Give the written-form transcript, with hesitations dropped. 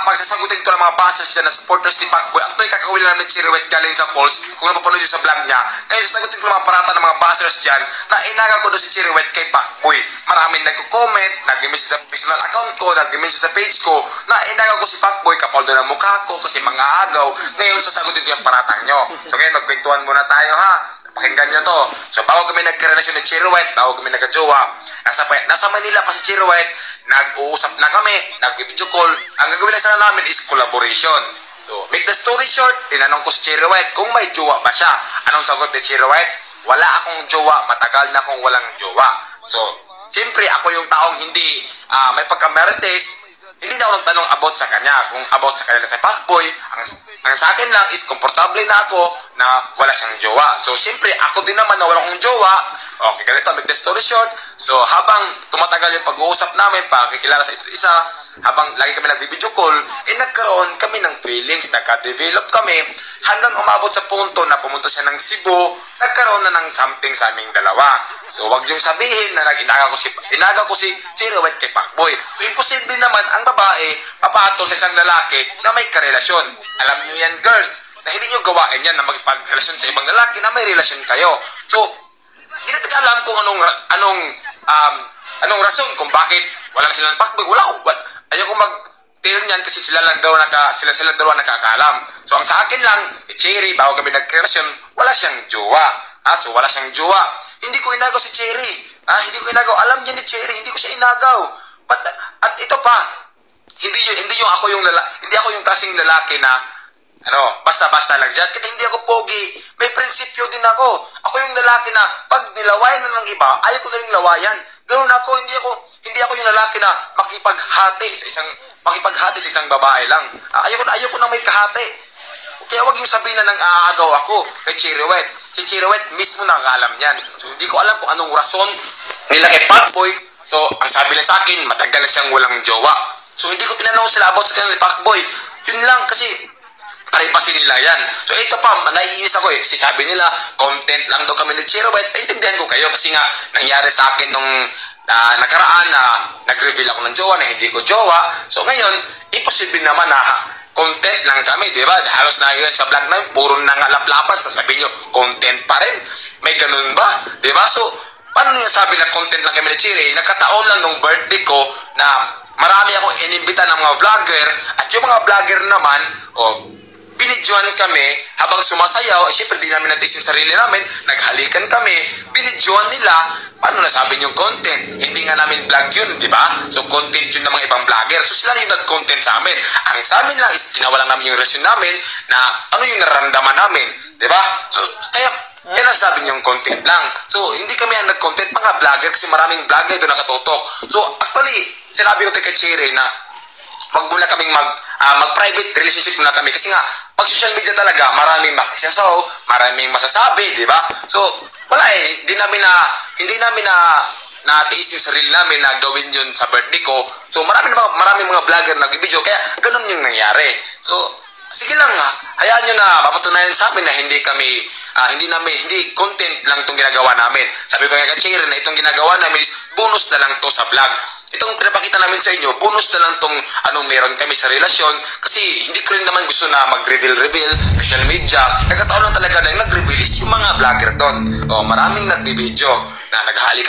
pagsasagutin ko ng mga bashers dyan na supporters ni Pacboy. Actually, kakawin lang ni Cherry White galing sa Falls kung napapanood yun sa vlog niya. Ngayon, sasagutin ko ng mga parata ng mga bashers dyan na inaga ko doon si Cherry White kay Pacboy. Maraming nagko-comment, nag-message sa personal account ko, nag-message sa page ko na inaga ko si Pacboy kapal doon ang mukha ko kasi mga agaw. Ngayon, sasagutin ko yung paratang nyo. So ngayon, magkwentuhan muna tayo ha. Pakinggan nyo to. So bago kami nagkarelasyon ni Cherry White, bago kami nagka-jowa, nasa Manila pa si Cherry White, nag-uusap na kami, nag-video call. Ang gagawin lang sana namin is collaboration. So, make the story short, tinanong ko si Cherry White kung may jowa ba siya. Anong sagot ni Cherry White? Wala akong jowa, matagal na akong walang jowa. So, siyempre ako yung taong hindi may pagka-marites, hindi na ako nagtanong about sa kanya. Kung about sa kanya kay Pacboy, ang sa akin lang is komportable na ako na wala siyang jowa. So, siyempre, ako din naman na wala akong jowa. Okay, ganito, make the story short. So, habang tumatagal yung pag-uusap namin, pakikilala sa isa't isa, habang lagi kami nag-video call, nagkaroon kami ng feelings, nagka-develop kami, hanggang umabot sa punto na pumunta siya ng Cebu, nagkaroon na ng something sa aming dalawa. So, wag niyong sabihin na inaga ko si Cherry White kay Pacboy. So, imposible naman ang babae papatol sa isang lalaki na may karelasyon. Alam niyo yan, girls, na hindi niyo gawain yan na magpag-relasyon sa ibang lalaki na may relasyon kayo. So, hindi natin alam kung anong rason kung bakit wala na sila ng Pacboy. Ayoko mag-tell niyan kasi sila dalawa nakakaalam. So, ang sa akin lang, Cherry, bago kami nagkarelasyon, wala siyang jowa. So, wala siyang jowa. Hindi ko inagaw si Cherry. Hindi ko inagaw. Alam niya ni Cherry, hindi ko siya inagaw. At ito pa, hindi ako yung klaseng lalaki na basta-basta lang dyan. Kasi hindi ako pogi. May prinsipyo din ako. Ako yung lalaki na pag nilawayan na ng iba, ayaw ko na rin lawayan. Ganoon ako, hindi ako yung lalaki na makipaghati sa isang babae lang. Ayaw ko na may kahati. Kaya wag yung sabihin na nang aagaw ako kay Cherry White. Si Cherry White mismo nakakaalam yan. So, hindi ko alam kung anong rason nila kay Pacboy. So, ang sabi lang sa akin, matagal na siyang walang jowa. So, hindi ko tinanong sila about sa kanila ni Pacboy. Yun lang, kasi privacy nila yan. So, ito pa, naiinis ako eh. Kasi sabi nila, content lang daw kami ni Cherry White. Naintindihan ko kayo kasi nga, nangyari sa akin nung nakaraan na nag-reveal ako ng jowa na hindi ko jowa. So, ngayon, imposible naman na content lang kami, di ba? Halos na yun sa vlog namin, puro nangalaplapan, sasabihin nyo, content pa rin. May ganun ba? Di ba? So, paano nyo sabi na content lang kami ni Cherry? Nagkataon lang nung birthday ko na marami akong inimbita ng mga vlogger at yung mga vlogger naman, binidyoan kami habang sumasayaw. Siyempre, di namin natin yung sarili namin. Naghalikan kami. Binidyoan nila. Paano nasabi yung content? Hindi nga namin vlog yun, di ba? So, content yun ng mga ibang vlogger. So, sila yung nag-content sa amin. Ang sa amin lang is ginawa lang namin yung relasyon namin na ano yung nararamdaman namin. Di ba? So, kaya nasabi yung content lang. So, hindi kami ang nag-content mga vlogger kasi maraming vlogger doon nakatutok. So, actually, sinabi ko kay Cherry na wag muna kaming mag-private relationship muna kami kasi nga pag social media talaga maraming makisasaw, maraming masasabi, di ba? So wala hindi namin na tiis yung sarili namin na gawin yun sa birthday ko. So maraming mga vlogger nag-video kaya ganun yung nangyari. So sige lang hayaan nyo na mapatunayan sa amin na hindi content lang itong ginagawa namin. Sabi ko nga kay Cherry na itong ginagawa namin is bonus na lang to sa vlog. Itong pinapakita namin sa inyo, bonus na lang itong meron kami sa relasyon kasi hindi ko rin naman gusto na mag-reveal social media. Nagkataon lang talaga na yung nag-reveal is yung mga vlogger doon. Maraming nag-video na naghahalik